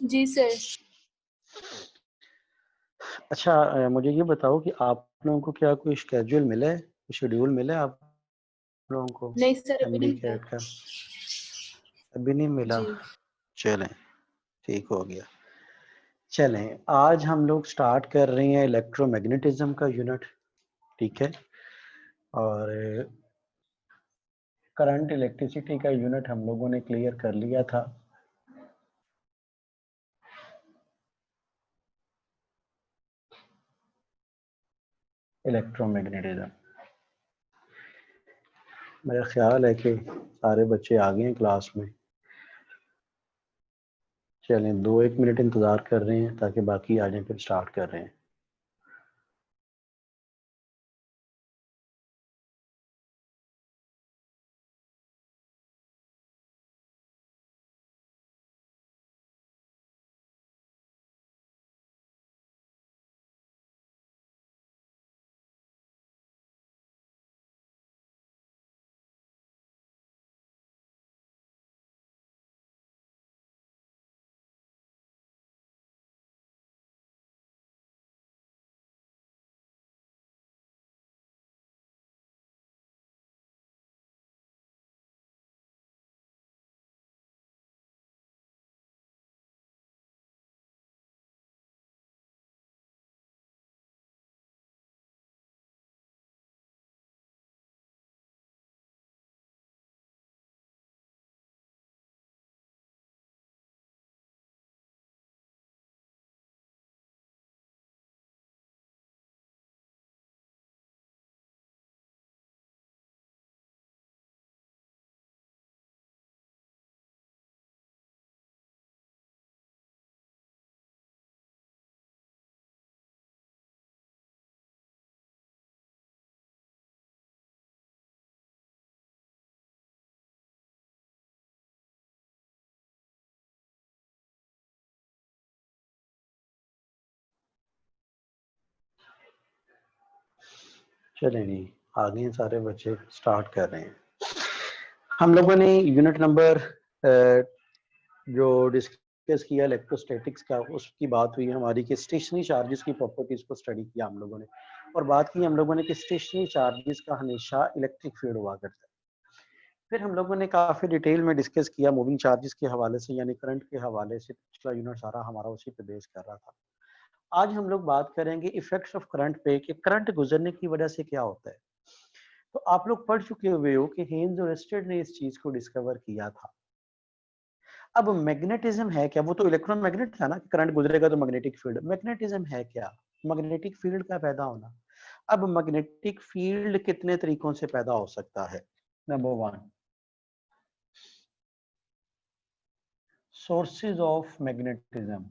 जी sir. अच्छा, मुझे ये बताओ कि आप लोगों को क्या कोई स्केड्यूल मिला है, शेड्यूल मिला है आप लोगों को नहीं सर, अभी एमडी नहीं था। कैट का? अभी नहीं मिला। जी। चलें, ठीक हो गया। चलें, आज हम लोग स्टार्ट कर रहे हैं इलेक्ट्रोमैग्नेटिज्म का यूनिट। ठीक है, और करंट इलेक्ट्रिसिटी का यूनिट हम लोगों ने क्लियर कर लिया था। इलेक्ट्रोमैग्नेटिज्म, मेरा ख्याल है कि सारे बच्चे आ गए हैं क्लास में। चलें, 2-1 मिनट इंतज़ार कर रहे हैं ताकि बाकी आ जाएं, फिर स्टार्ट कर रहे हैं। चलें जी, आ गए हैं सारे बच्चे, स्टार्ट कर रहे हैं। हम लोगों ने यूनिट नंबर जो डिस्कस किया इलेक्ट्रोस्टैटिक्स का, उसकी बात हुई हमारी कि स्टेशनरी चार्जेस की प्रॉपर्टीज को स्टडी किया हम लोगों ने, और बात की हम लोगों ने कि स्टेशनरी चार्जेस का हमेशा इलेक्ट्रिक फील्ड हुआ करता है। फिर हम लोगों ने काफ़ी डिटेल में डिस्कस किया मूविंग चार्जेस के हवाले से, यानी करंट के हवाले से। पिछला यूनिट सारा हमारा उसी पे बेस कर रहा था। आज हम लोग बात करेंगे इफेक्ट्स ऑफ करंट पे, कि करंट गुजरने की वजह से क्या होता है। तो आप लोग पढ़ चुके हुए हो कि हेन्स और एस्टेड ने इस चीज को डिस्कवर किया था। अब मैग्नेटिज्म है क्या? वो तो इलेक्ट्रोमैग्नेट था ना, कि करंट गुजरेगा तो मैग्नेटिक फील्ड। मैग्नेटिज्म है क्या? मैग्नेटिक फील्ड का पैदा होना। अब मैग्नेटिक फील्ड कितने तरीकों से पैदा हो सकता है? Number 1, sources of magnetism.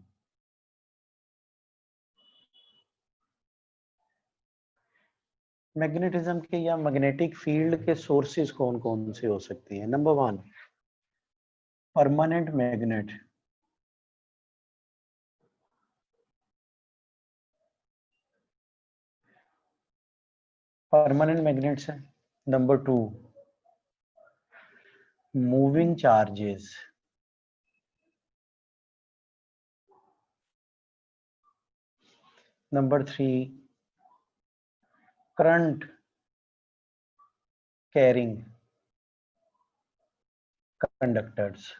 Magnetism के या मैग्नेटिक फील्ड के सोर्सेज कौन कौन से हो सकती हैं? Number 1, permanent magnet. Permanent magnets है। Number 2, moving charges. Number 3, current carrying conductors.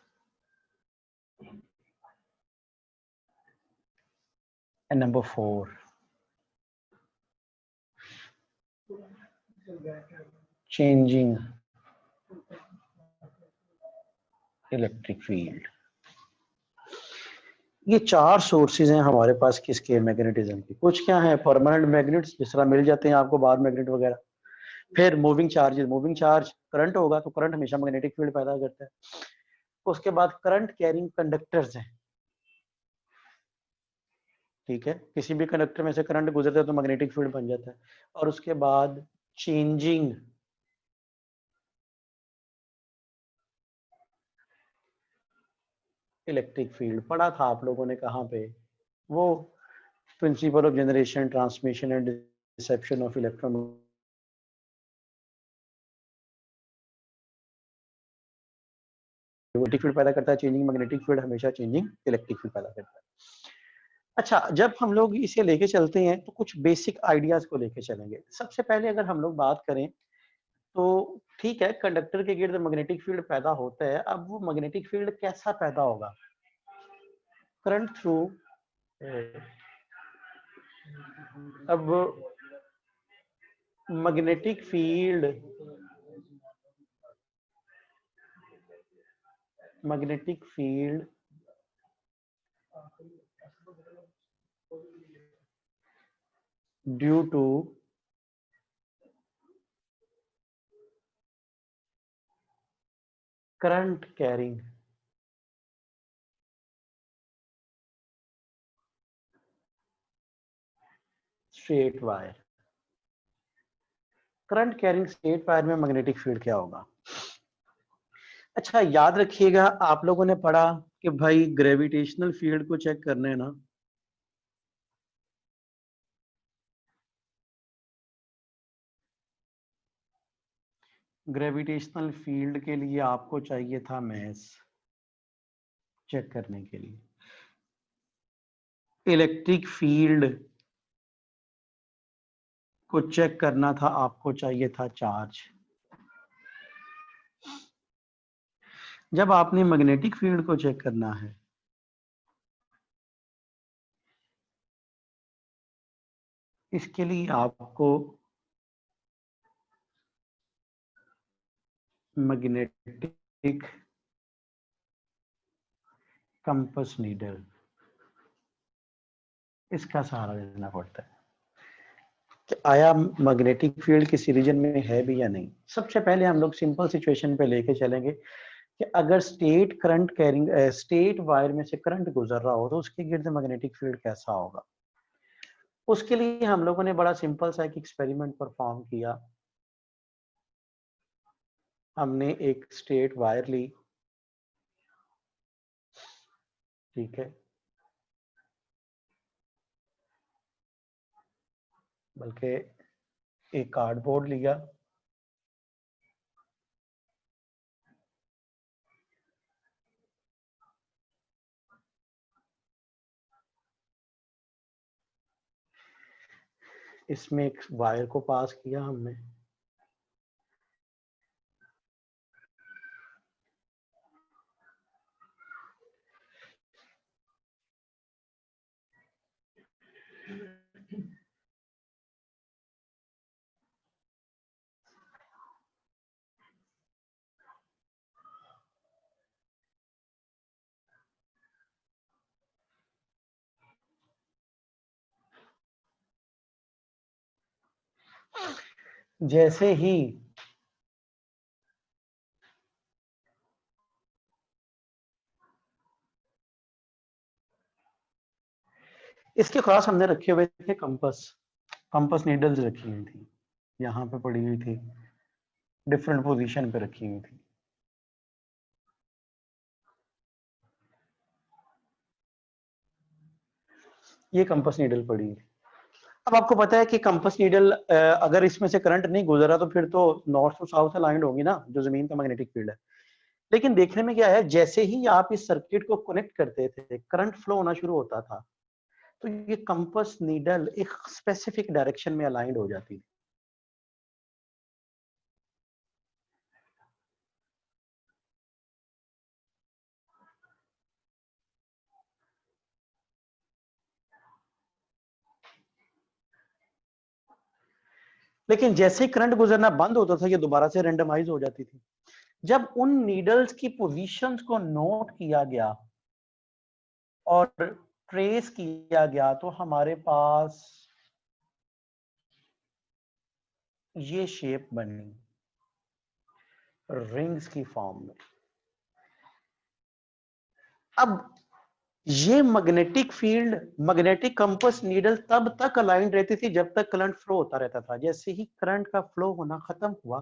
And number 4, changing electric field. ये 4 सोर्सेज हैं हमारे पास किसके? मैग्नेटिज्म के। कुछ क्या है? परमानेंट मैग्नेट्स, जिस तरह मिल जाते हैं आपको बार मैग्नेट वगैरह। फिर moving charges, moving charge current होगा तो करंट हमेशा मैग्नेटिक फील्ड पैदा करता है। उसके बाद करंट कैरिंग कंडक्टर्स हैं। ठीक है, किसी भी कंडक्टर में से करंट गुजरता है तो मैग्नेटिक फील्ड बन जाता है। और उसके बाद चेंजिंग इलेक्ट्रिक फील्ड। पढ़ा था आप लोगों ने कहाँ पे? वो principle of generation, transmission and reception of electron electric field पैदा करता है, चेंजिंग मैग्नेटिक फील्ड हमेशा चेंजिंग इलेक्ट्रिक फील्ड पैदा करता है। अच्छा, जब हम लोग इसे लेके चलते हैं तो कुछ बेसिक आइडियाज को लेके चलेंगे। सबसे पहले अगर हम लोग बात करें तो ठीक है, कंडक्टर के गिर्द मैग्नेटिक फील्ड पैदा होता है। अब वो मैग्नेटिक फील्ड कैसा पैदा होगा? करंट थ्रू, अब magnetic field due to current carrying straight wire. Current carrying straight wire में मैग्नेटिक फील्ड क्या होगा? अच्छा, याद रखिएगा, आप लोगों ने पढ़ा कि भाई ग्रेविटेशनल फील्ड को चेक करना है ना, ग्रेविटेशनल फील्ड के लिए आपको चाहिए था मैस चेक करने के लिए। इलेक्ट्रिक फील्ड को चेक करना था, आपको चाहिए था चार्ज। जब आपने मैग्नेटिक फील्ड को चेक करना है, इसके लिए आपको मैग्नेटिक कंपस नीडल, इसका सहारा लेना पड़ता है कि आया मैग्नेटिक फील्ड किसी रीजन में है भी या नहीं। सबसे पहले हम लोग सिंपल सिचुएशन पे लेके चलेंगे कि अगर state current carrying state wire में से करंट गुजर रहा हो तो उसके गिर्द मैग्नेटिक फील्ड कैसा होगा। उसके लिए हम लोगों ने बड़ा सिंपल सा एक एक्सपेरिमेंट परफॉर्म किया। हमने एक स्ट्रेट वायर ली, ठीक है, बल्कि एक कार्डबोर्ड लिया, इसमें एक वायर को पास किया हमने, जैसे ही इसके पास हमने रखे हुए थे कंपस नीडल्स रखी हुई थी, यहाँ पे पड़ी हुई थी, डिफरेंट पोजीशन पे रखी हुई थी। ये कंपस नीडल पड़ी है। अब आपको पता है कि कंपस नीडल अगर इसमें से करंट नहीं गुजरा तो फिर तो नॉर्थ टू साउथ अलाइंड होगी ना, जो जमीन का मैग्नेटिक फील्ड है। लेकिन देखने में क्या है, जैसे ही आप इस सर्किट को कनेक्ट करते थे करंट फ्लो होना शुरू होता था, तो ये कंपस नीडल एक स्पेसिफिक डायरेक्शन में अलाइंड हो जाती थी। लेकिन जैसे ही करंट गुजरना बंद होता था, ये दोबारा से रेंडमाइज हो जाती थी। जब उन नीडल्स की पोजीशंस को नोट किया गया और ट्रेस किया गया तो हमारे पास ये शेप बनी रिंग्स की फॉर्म में। अब ये magnetic field, magnetic compass needle तब तक अलाइन रहती थी जब तक करंट फ्लो होता रहता था। जैसे ही करंट का फ्लो होना खत्म हुआ,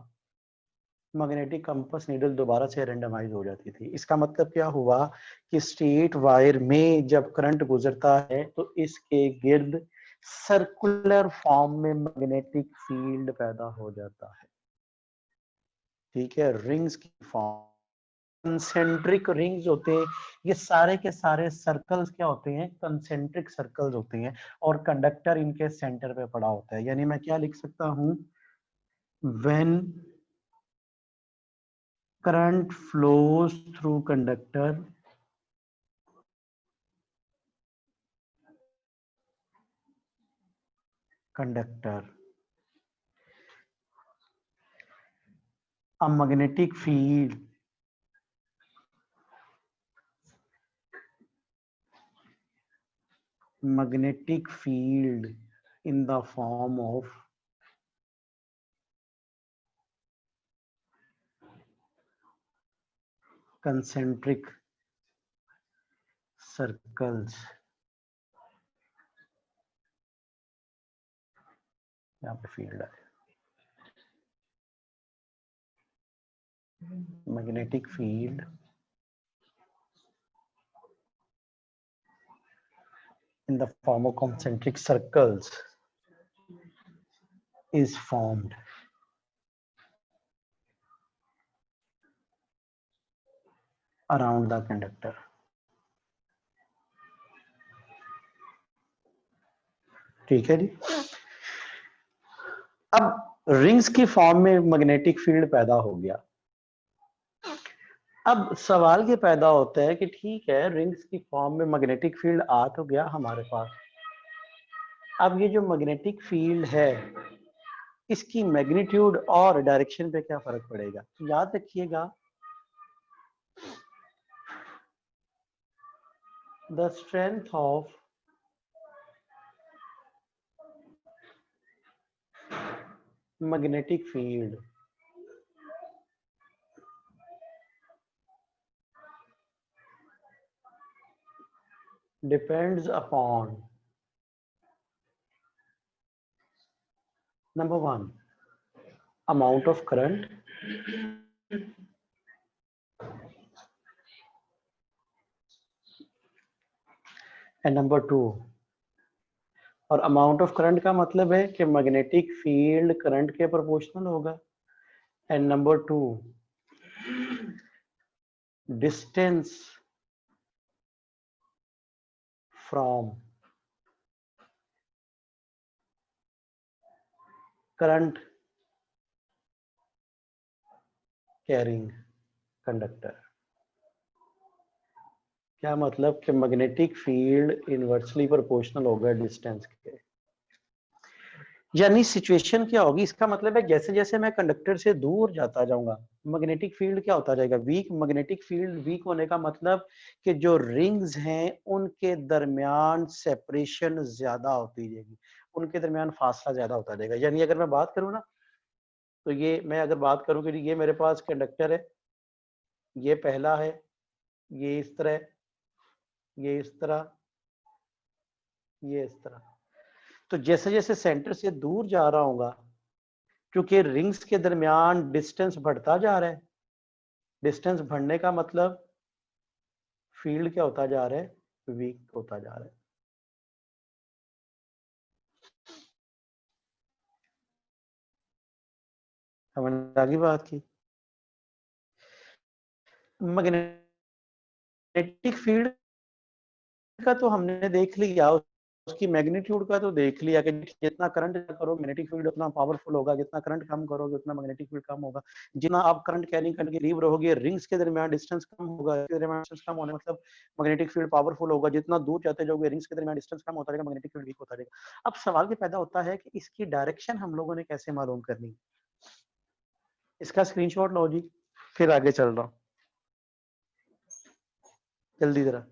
मैग्नेटिक कंपास नीडल दोबारा से रेंडमाइज हो जाती थी। इसका मतलब क्या हुआ कि स्ट्रेट वायर में जब करंट गुजरता है तो इसके गिर्द सर्कुलर फॉर्म में मैग्नेटिक फील्ड पैदा हो जाता है, ठीक है, रिंग्स की फॉर्म। कंसेंट्रिक रिंग्स होते हैं, ये सारे के सारे सर्कल्स क्या होते हैं, कंसेंट्रिक सर्कल्स होते हैं, और कंडक्टर इनके सेंटर पे पड़ा होता है। यानी मैं क्या लिख सकता हूं, when current flows through conductor, a magnetic field in the form of concentric circles, यहाँ पे फील्ड है, magnetic field in the form of concentric circles is formed around the conductor. ठीक है जी। अब रिंग्स की फॉर्म में मैग्नेटिक फील्ड पैदा हो गया। अब सवाल ये पैदा होता है कि ठीक है, रिंग्स की फॉर्म में मैग्नेटिक फील्ड आ तो गया हमारे पास, अब ये जो मैग्नेटिक फील्ड है इसकी मैग्नीट्यूड और डायरेक्शन पे क्या फर्क पड़ेगा। तो याद रखिएगा, the strength of magnetic field depends upon number one, amount of current, and number two, और अमाउंट ऑफ करंट का मतलब है कि मैग्नेटिक फील्ड करंट के प्रोपोर्शनल होगा, and number two, distance from current carrying conductor. क्या मतलब कि मैग्नेटिक फील्ड इनवर्सली प्रोपोर्शनल होगा डिस्टेंस के। यानी सिचुएशन क्या होगी, इसका मतलब है जैसे जैसे मैं कंडक्टर से दूर जाता जाऊंगा मैग्नेटिक फील्ड क्या होता जाएगा, वीक। मैग्नेटिक फील्ड वीक होने का मतलब कि जो रिंग्स हैं उनके दरमियान सेपरेशन ज्यादा होती जाएगी, उनके दरमियान फासला ज्यादा होता जाएगा। यानी अगर मैं बात करूं ना, तो ये मैं अगर बात करूं कि ये मेरे पास कंडक्टर है, ये पहला है, ये इस तरह, ये इस तरह, ये इस तरह। तो जैसे जैसे सेंटर से दूर जा रहा होगा, क्योंकि रिंग्स के दरमियान डिस्टेंस बढ़ता जा रहा है, डिस्टेंस बढ़ने का मतलब फील्ड क्या होता जा रहा है, वीक होता जा रहा है। समझ आ गई बात की। मैग्नेटिक फील्ड का तो हमने देख लिया, उसकी मैग्नीट्यूड का तो देख लिया कि जितना करंट करो मैग्नेटिक फील्ड उतना पावरफुल होगा, जितना करंट कम करोगे उतना मैग्नेटिक फील्ड कम होगा। जितना आप करंट कैरिंग करने के करीब रहोगे, रिंग्स के दरमियान डिस्टेंस कम होगा, इसके दरमियान डिस्टेंस कम होने मतलब मैग्नेटिक फील्ड पावरफुल होगा। जितना दूर जाते जाओगे रिंग्स के दरमियान डिस्टेंस कम होता रहेगा, मैग्नेटिक फील्ड वीक होता रहेगा। अब सवाल ये पैदा होता है कि इसकी डायरेक्शन हम लोगों ने कैसे मालूम करनी। इसका स्क्रीनशॉट लो जी, फिर आगे चल रहा हूं जल्दी जरा।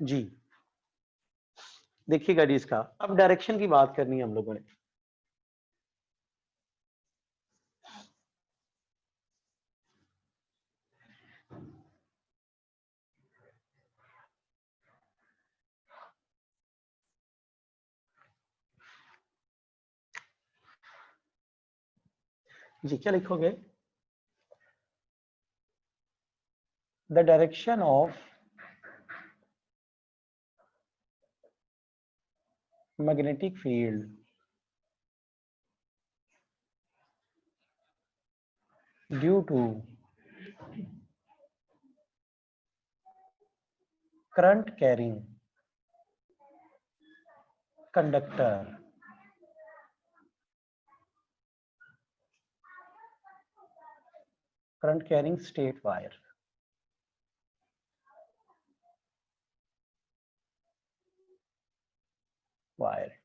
जी देखिएगा जी, इसका अब डायरेक्शन की बात करनी है हम लोगों ने। जी क्या लिखोगे, the direction of magnetic field due to current carrying conductor current carrying state wire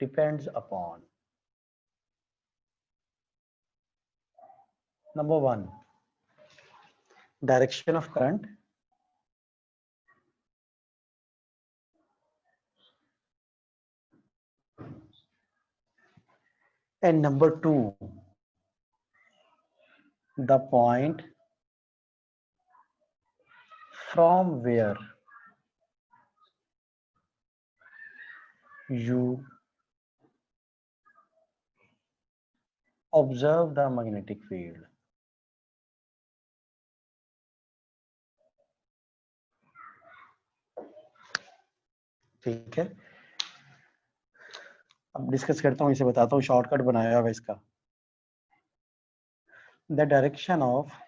depends upon number 1 direction of current, and number 2 the point from where you observe the magnetic field. ठीक है, अब discuss करता हूँ, इसे बताता हूँ, shortcut बनाया हुआ इसका। The direction of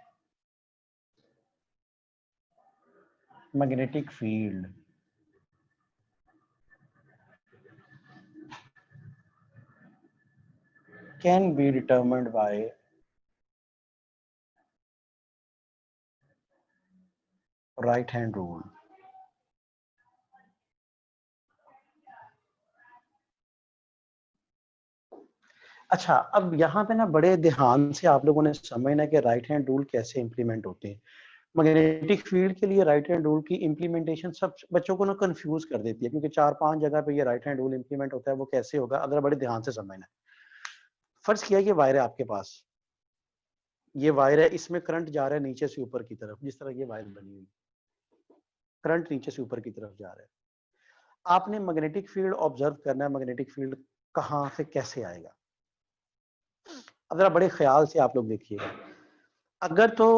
magnetic field can be determined by right hand rule. अच्छा, अब यहाँ पे ना बड़े ध्यान से आप लोगों ने समझना कि राइट हैंड रूल कैसे इंप्लीमेंट होते हैं। मैग्नेटिक फील्ड के लिए राइट हैंड रूल की इंप्लीमेंटेशन सब बच्चों को ना कंफ्यूज कर देती है, क्योंकि 4-5 जगह पे ये राइट हैंड रूल इंप्लीमेंट होता है। वो कैसे होगा, अगर बड़े ध्यान से समझना है। फर्ज किया ये वायर है आपके पास, ये वायर है, इसमें करंट जा रहा है नीचे से ऊपर की तरफ, जिस तरह ये वायर बनी हुई, करंट नीचे से ऊपर की तरफ जा रहा है। आपने मैग्नेटिक फील्ड ऑब्जर्व करना है, मैग्नेटिक फील्ड कहाँ से कैसे आएगा। अब जरा बड़े ख्याल से आप लोग देखिएगा। अगर तो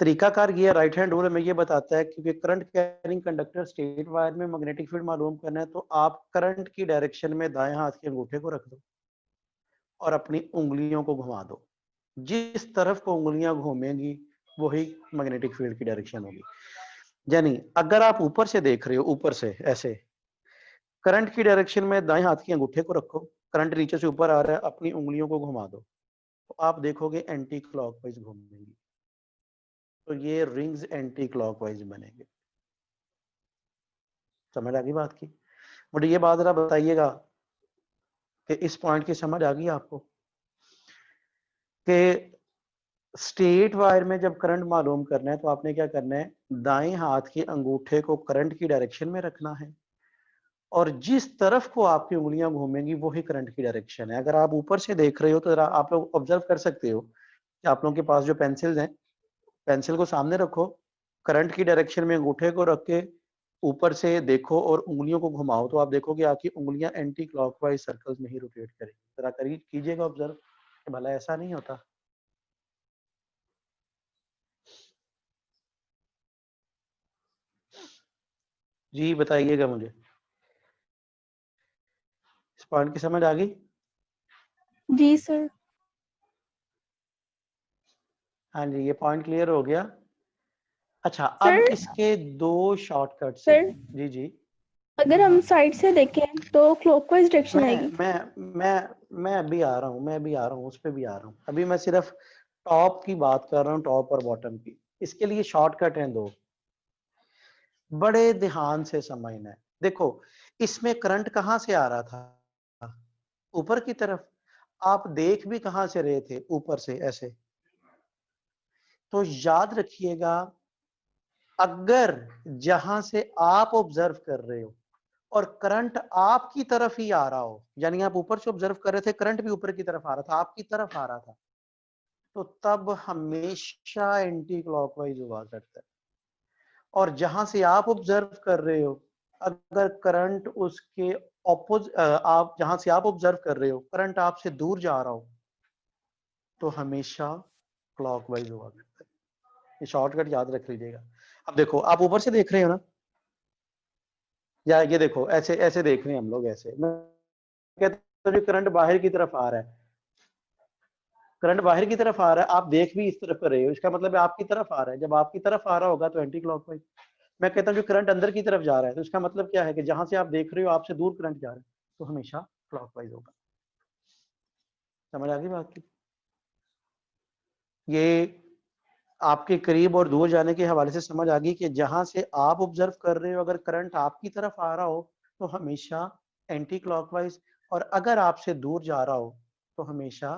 तरीकाकार ये राइट हैंड रूल में ये बताता है, क्योंकि current carrying conductor state wire में मैग्नेटिक फील्ड मालूम करना है, तो आप करंट की डायरेक्शन में दाएं हाथ के अंगूठे को रख दो और अपनी उंगलियों को घुमा दो। जिस तरफ को उंगलियां घूमेंगी वही मैग्नेटिक फील्ड की डायरेक्शन होगी। यानी अगर आप ऊपर से देख रहे हो, ऊपर से ऐसे करंट की डायरेक्शन में दाएं हाथ के अंगूठे को रखो, करंट नीचे से ऊपर आ रहा है, अपनी उंगलियों को घुमा दो, तो आप देखोगे एंटी क्लॉकवाइज घूमेंगी, तो ये रिंग्स एंटी क्लॉकवाइज बनेंगे। समझ आ गई बात की? मुझे ये बात जरा बताइएगा कि इस पॉइंट की समझ आ गई आपको कि स्टेट वायर में जब करंट मालूम करना है तो आपने क्या करना है, दाएं हाथ के अंगूठे को करंट की डायरेक्शन में रखना है, और जिस तरफ को आपकी उंगलियां घूमेंगी वही करंट की डायरेक्शन है। अगर आप ऊपर से देख रहे हो तो जरा आप लोग ऑब्जर्व कर सकते हो कि आप लोगों के पास जो पेंसिल्स हैं, पेंसिल को सामने रखो, करंट की डायरेक्शन में अंगूठे को रख के ऊपर से देखो और उंगलियों को घुमाओ, तो आप देखोगे आपकी उंगलियां एंटी क्लॉकवाइज सर्कल्स में ही रोटेट करेंगी। जरा करिए, कीजिएगा ऑब्जर्व, भला ऐसा नहीं होता। जी बताइएगा मुझे, इस पॉइंट की समझ आ गई? जी सर। हाँ जी, ये पॉइंट क्लियर हो गया। अच्छा, अब सर इसके दो शॉर्टकट्स सर हैं। जी जी, अगर हम साइड से देखें तो क्लॉकवाइज डायरेक्शन आएगी। मैं अभी आ रहा हूँ, उस पे भी आ रहा हूँ। अभी मैं सिर्फ टॉप की बात कर रहा हूँ, टॉप और बॉटम की। इसके लिए शॉर्टकट हैं दो, बड़े ध्यान से समझना है। देखो, इसमें करंट कहाँ से आ रहा था, ऊपर की तरफ। आप देख भी कहाँ से रहे थे, ऊपर से ऐसे। तो याद रखिएगा, अगर जहां से आप ऑब्जर्व कर रहे हो और करंट आपकी तरफ ही आ रहा हो, यानी आप ऊपर से ऑब्जर्व कर रहे थे, करंट भी ऊपर की तरफ आ रहा था, आपकी तरफ आ रहा था, तो तब हमेशा एंटी क्लॉकवाइज हुआ करता है। और जहां से आप ऑब्जर्व कर रहे हो, अगर करंट उसके आप जहां से आप ऑब्जर्व कर रहे हो करंट आपसे दूर जा रहा हो, तो हमेशा क्लॉकवाइज हुआ करता है। ये शॉर्टकट याद रख लीजिएगा। अब देखो, आप ऊपर से देख रहे हो ना, या ये देखो ऐसे ऐसे देख रहे हैं हम लोग, ऐसे मैं कहता हूँ करंट बाहर की तरफ आ रहा है, करंट बाहर की तरफ आ रहा है, आप देख भी इस तरफ कर रहे हो, इसका मतलब है आपकी तरफ आ रहा है। जब आपकी तरफ आ रहा होगा तो एंटी क्लॉकवाइज। मैं कहता हूँ जो करंट अंदर की तरफ जा रहा है तो इसका मतलब क्या है कि जहां से आप देख रहे हो आपसे दूर करंट जा रहा है, तो हमेशा क्लॉकवाइज होगा। समझ आ गई बात की? ये आपके करीब और दूर जाने के हवाले से समझ आ गई कि जहां से आप ऑब्जर्व कर रहे हो अगर करंट आपकी तरफ आ रहा हो तो हमेशा एंटी क्लॉकवाइज, और अगर आपसे दूर जा रहा हो तो हमेशा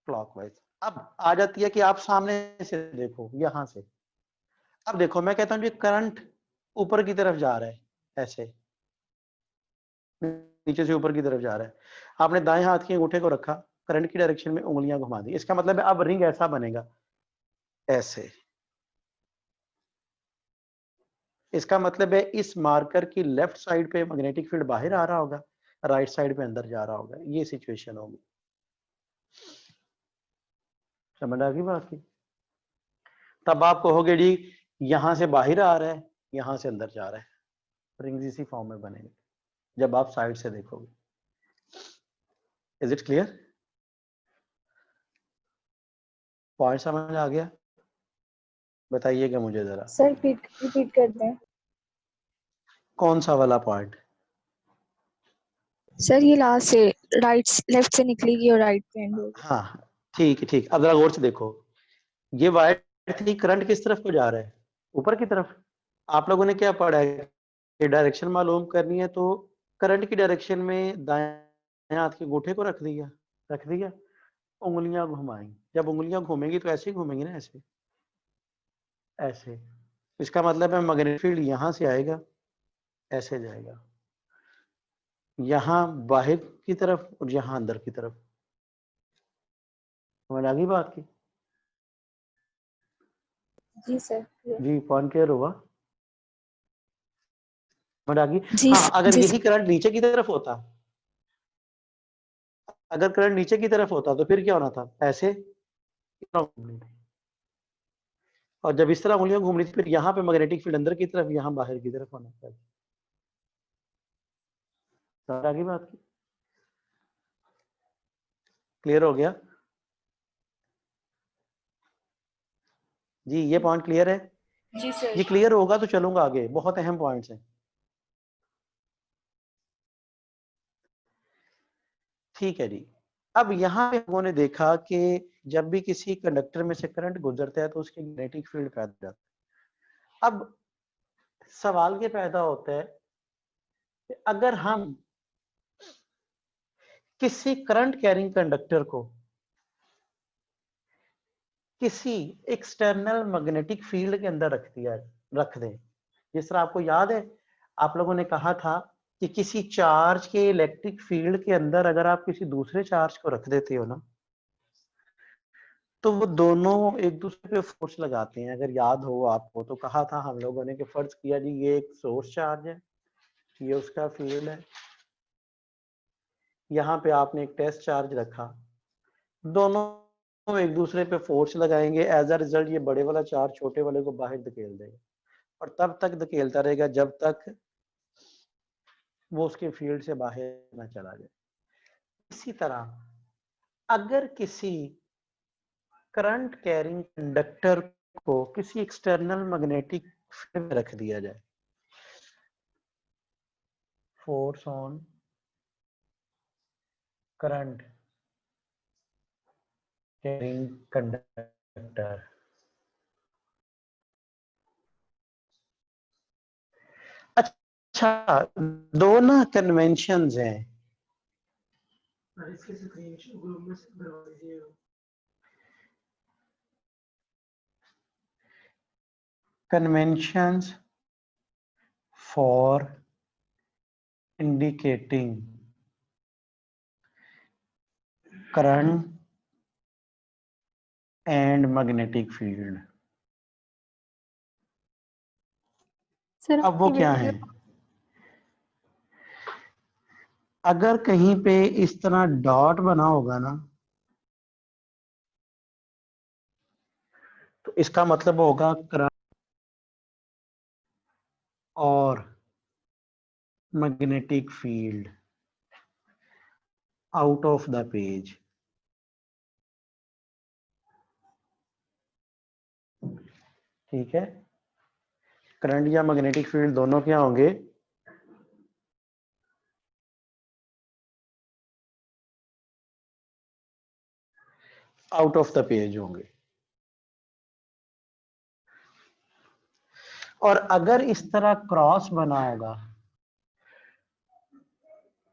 क्लॉकवाइज। अब आ जाती है कि आप सामने से देखो, यहां से। अब देखो मैं कहता हूँ कि करंट ऊपर की तरफ जा रहा है, ऐसे नीचे से ऊपर की तरफ जा रहा है, आपने दाएं हाथ के अंगूठे को रखा, करंट की डायरेक्शन में उंगलियां घुमा दी, इसका मतलब है अब रिंग ऐसा बनेगा, ऐसे। इसका मतलब है इस मार्कर की लेफ्ट साइड पे मैग्नेटिक फील्ड बाहर आ रहा होगा, राइट साइड पे अंदर जा रहा होगा, ये सिचुएशन होगी। समझ आ गई बात की? तब आप कहोगे जी यहां से बाहर आ रहा है, यहां से अंदर जा रहा है, रिंग्स इसी फॉर्म में बनेंगे जब आप साइड से देखोगे। Is it clear? पॉइंट समझ आ गया? बताइएगा मुझे जरा। सर रिपीट करते हैं। कौन सा वाला पॉइंट? सर ये लास्ट से राइट लेफ्ट से निकलेगी और राइट पे एंड होगी। हाँ ठीक है, ठीक। अब जरा गौर से देखो, ये वायर थी, करंट किस तरफ को जा रहा है? ऊपर की तरफ। आप लोगों ने क्या पढ़ा है कि डायरेक्शन मालूम करनी है तो करंट की डायरेक्शन में दाएं हाथ के अंगूठे को रख दिया, रख दिया, उंगलियां घुमाई। जब उंगलियां घूमेंगी तो ऐसे ही घूमेंगी ना, ऐसे ऐसे। इसका मतलब है मैग्नेटिक फील्ड यहां से आएगा, ऐसे जाएगा, यहाँ बाहर की तरफ और यहाँ अंदर की तरफ। समझ आ गई बात की? जी सर। जी पॉइंट क्लियर हुआ? समझ आ गई? जी हाँ, अगर जी यही करंट नीचे की तरफ होता, अगर करंट नीचे की तरफ होता तो फिर क्या होना था? ऐसे घूमनी थी, और जब इस तरह उंगलियां घूमनी थी फिर यहाँ पे मैग्नेटिक फील्ड अंदर की तरफ, यहाँ बाहर की तरफ होना चाहिए। समझ आ गई बात की? क्लियर हो गया? जी ये पॉइंट क्लियर है? जी सर। ये क्लियर होगा तो चलूंगा आगे, बहुत अहम पॉइंट्स हैं। ठीक है जी। अब यहाँ पे लोगों ने देखा कि जब भी किसी कंडक्टर में से करंट गुजरता है तो उसके मैग्नेटिक फील्ड पैदा हो जाता है। अब सवाल ये पैदा होता है कि अगर हम किसी करंट कैरिंग कंडक्टर को किसी एक्सटर्नल मैग्नेटिक फील्ड के अंदर रख दें, जिस तरह आपको याद है आप लोगों ने कहा था कि किसी चार्ज के इलेक्ट्रिक फील्ड के अंदर अगर आप किसी दूसरे चार्ज को रख देते हो ना, तो वो दोनों एक दूसरे पे फोर्स लगाते हैं। अगर याद हो आपको तो कहा था हम लोगों ने कि फर्ज किया जी ये एक सोर्स चार्ज है, ये उसका फील्ड है, यहाँ पे आपने एक टेस्ट चार्ज रखा, दोनों एक दूसरे पे फोर्स लगाएंगे, एज अ रिजल्ट ये बड़े वाला चार्ज छोटे वाले को बाहर धकेल देगा, और तब तक धकेलता रहेगा जब तक वो उसके फील्ड से बाहर ना चला जाए। इसी तरह अगर किसी करंट कैरिंग कंडक्टर को किसी एक्सटर्नल मैग्नेटिक फील्ड में रख दिया जाए, force on current carrying conductor, अच्छा दो ना कन्वेंशंस हैं, conventions for indicating current and magnetic field। Sir अब वो आपकी क्या है? वीडियो। अगर कहीं पे इस तरह डॉट बना होगा ना, तो इसका मतलब होगा करंट और magnetic field out of the page, ठीक है। करंट या मैग्नेटिक फील्ड दोनों क्या होंगे, आउट ऑफ द पेज होंगे। और अगर इस तरह क्रॉस बना होगा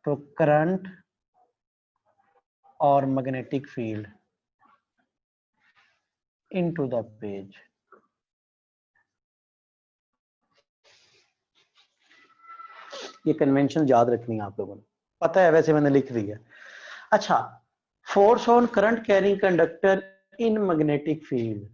तो करंट और magnetic field into the page. ये कन्वेंशन याद रखनी है आप लोगों ने, पता है वैसे मैंने लिख दिया। अच्छा, force on current carrying conductor in magnetic field.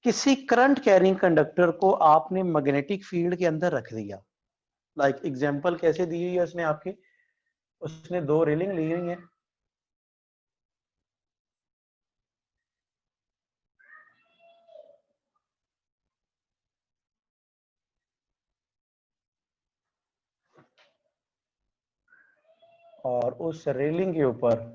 किसी करंट कैरिंग कंडक्टर को आपने मैग्नेटिक फील्ड के अंदर रख दिया, लाइक एग्जांपल कैसे दी हुई है उसने आपके, उसने दो रेलिंग ली हुई है, और उस रेलिंग के ऊपर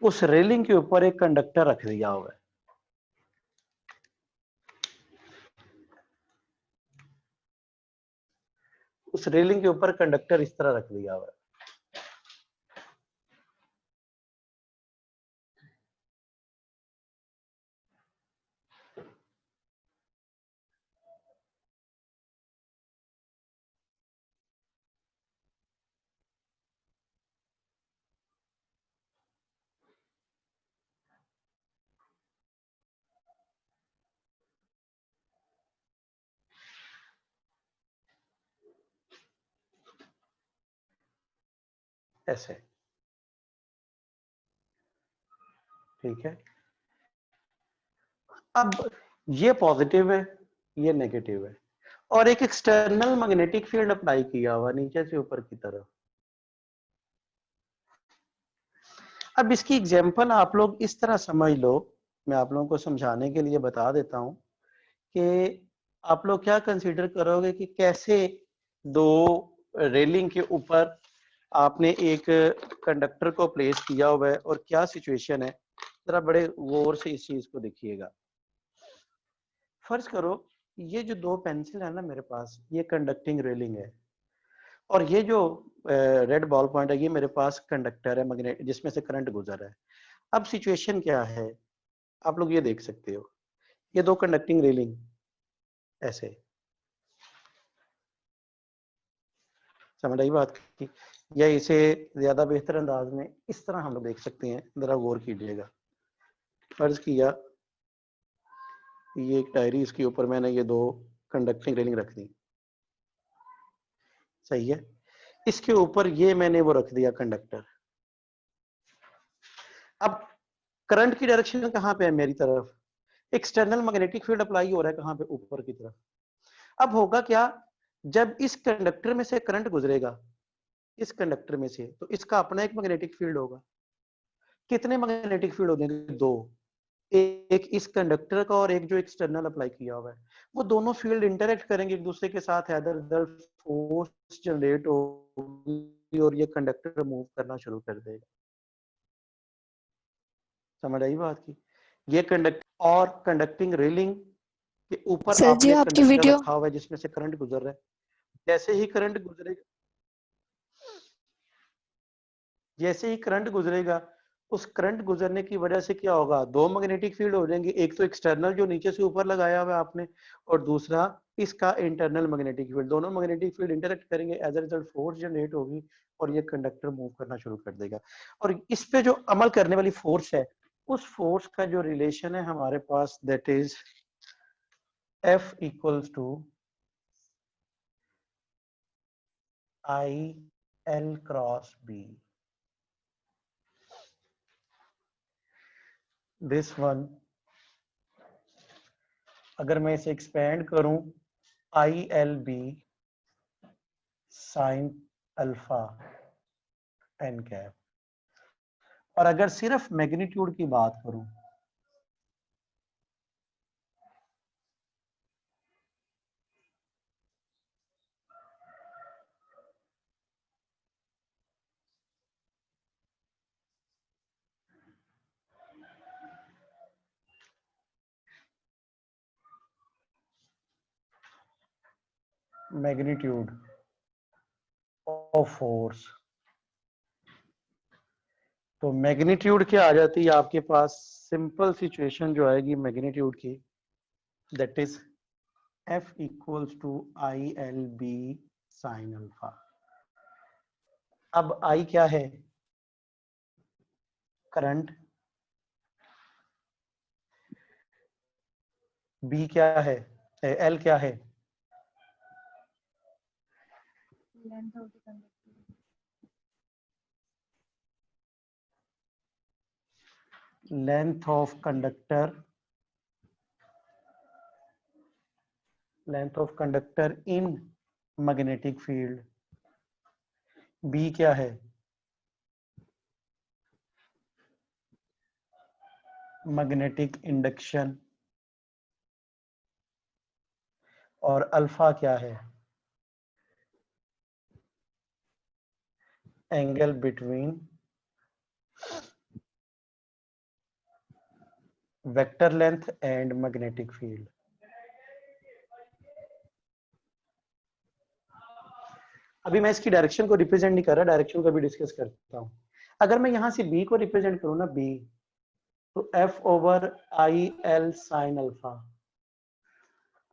उस रेलिंग के ऊपर एक कंडक्टर रख दिया हुआ है। उस रेलिंग के ऊपर कंडक्टर इस तरह रख दिया हुआ है। ऐसे, ठीक है। अब ये पॉजिटिव है, ये नेगेटिव है, और एक एक्सटर्नल मैग्नेटिक फील्ड अप्लाई किया हुआ नीचे से ऊपर की तरफ। अब इसकी एग्जांपल आप लोग इस तरह समझ लो, मैं आप लोगों को समझाने के लिए बता देता हूं कि आप लोग क्या कंसीडर करोगे कि कैसे दो रेलिंग के ऊपर आपने एक कंडक्टर को प्लेस किया हुआ है और क्या सिचुएशन है, जरा बड़े गौर से इस चीज को देखिएगा। फर्ज करो ये जो दो पेंसिल है ना मेरे पास, ये कंडक्टिंग रेलिंग है, और ये जो रेड बॉल पॉइंट है ये मेरे पास कंडक्टर है मैग्नेट जिसमें से करंट गुजर रहा है। अब सिचुएशन क्या है, आप लोग ये देख सकते हो, ये दो कंडक्टिंग रेलिंग ऐसे, समझ आई बात की, या इसे ज्यादा बेहतर अंदाज में इस तरह हम लोग देख सकते हैं, जरा गौर कीजिएगा। फर्ज किया ये एक डायरी, इसके ऊपर मैंने ये दो कंडक्टिंग रेलिंग रख दी, सही है। इसके ऊपर ये मैंने वो रख दिया कंडक्टर। अब करंट की डायरेक्शन कहाँ पे है, मेरी तरफ, एक्सटर्नल मैग्नेटिक फील्ड अप्लाई हो रहा है कहाँ पे, ऊपर की तरफ। अब होगा क्या, जब इस कंडक्टर में से करंट गुजरेगा, इस कंडक्टर में से, तो इसका अपना एक मैग्नेटिक फील्ड होगा। कितने मैग्नेटिक फील्ड हो जाएंगे, दो, एक इस कंडक्टर का और एक जो एक्सटर्नल अप्लाई किया हुआ है। वो दोनों फील्ड इंटरेक्ट करेंगे एक दूसरे के साथ, इधर फोर्स जनरेट होगी और ये कंडक्टर मूव करना शुरू कर देगा। समझ आई बात की, ये कंडक्ट और कंडक्टिंग रेलिंग के ऊपर सर जी आपने आपकी कंडक्टर वीडियो। रखा हुआ है जिसमें से करंट गुजर रहा है। जैसे ही करंट गुजरेगा, जैसे ही करंट गुजरेगा, उस करंट गुजरने की वजह से क्या होगा, दो मैग्नेटिक फील्ड हो जाएंगे, एक तो एक्सटर्नल जो नीचे से ऊपर लगाया हुआ है आपने, और दूसरा इसका इंटरनल मैग्नेटिक फील्ड। दोनों मैग्नेटिक फील्ड इंटरेक्ट करेंगे, as a result force generate होगी और ये कंडक्टर मूव करना शुरू कर देगा। और इस पे जो अमल करने वाली फोर्स है, उस फोर्स का जो रिलेशन है हमारे पास, that is F equals to I L cross B। This one, अगर मैं इसे एक्सपेंड करूं ILB sine alpha n cap, और अगर सिर्फ मैग्नीट्यूड की बात करूं मैग्नीट्यूड ऑफ फोर्स, तो मैग्नीट्यूड क्या आ जाती है आपके पास, सिंपल सिचुएशन जो आएगी मैग्नीट्यूड की, that is F equals to ILB sine alpha. अब I क्या है, करंट, B क्या है, L क्या है, length of the conductor, length of conductor, length of conductor in magnetic field, B क्या है, मैग्नेटिक इंडक्शन, और अल्फा क्या है, angle between vector length and magnetic field. अभी मैं इसकी डायरेक्शन को रिप्रेजेंट नहीं कर रहा, डायरेक्शन को भी डिस्कस करता हूं। अगर मैं यहां से B को रिप्रेजेंट करूं ना, B, तो F over IL sine alpha.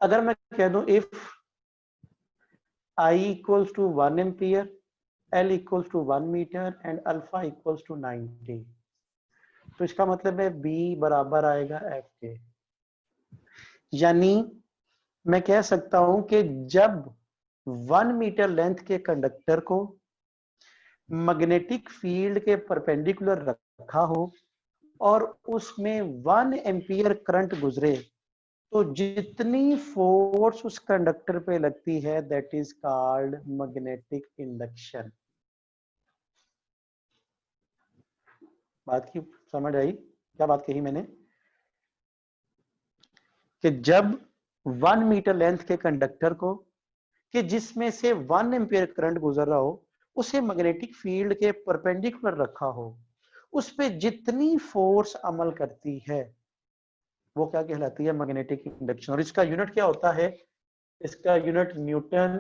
अगर मैं कह दूं if I equals to 1 ampere, L equals to 1 metre and alpha equals to 90, तो इसका मतलब है B बराबर आएगा F के। यानी मैं कह सकता हूं कि जब 1 मीटर लेंथ के कंडक्टर को मैग्नेटिक फील्ड के परपेंडिकुलर रखा हो और उसमें 1 एम्पियर करंट गुजरे, तो जितनी फोर्स उस कंडक्टर पे लगती है that is called magnetic induction. बात की समझ आई, क्या बात कही मैंने, कि जब 1 मीटर लेंथ के कंडक्टर को, कि जिसमें से 1 एम्पियर करंट गुजर रहा हो, उसे मैग्नेटिक फील्ड के परपेंडिकुलर रखा हो, उस पे जितनी फोर्स अमल करती है वो क्या कहलाती है, मैग्नेटिक इंडक्शन। और इसका यूनिट क्या होता है, इसका unit newton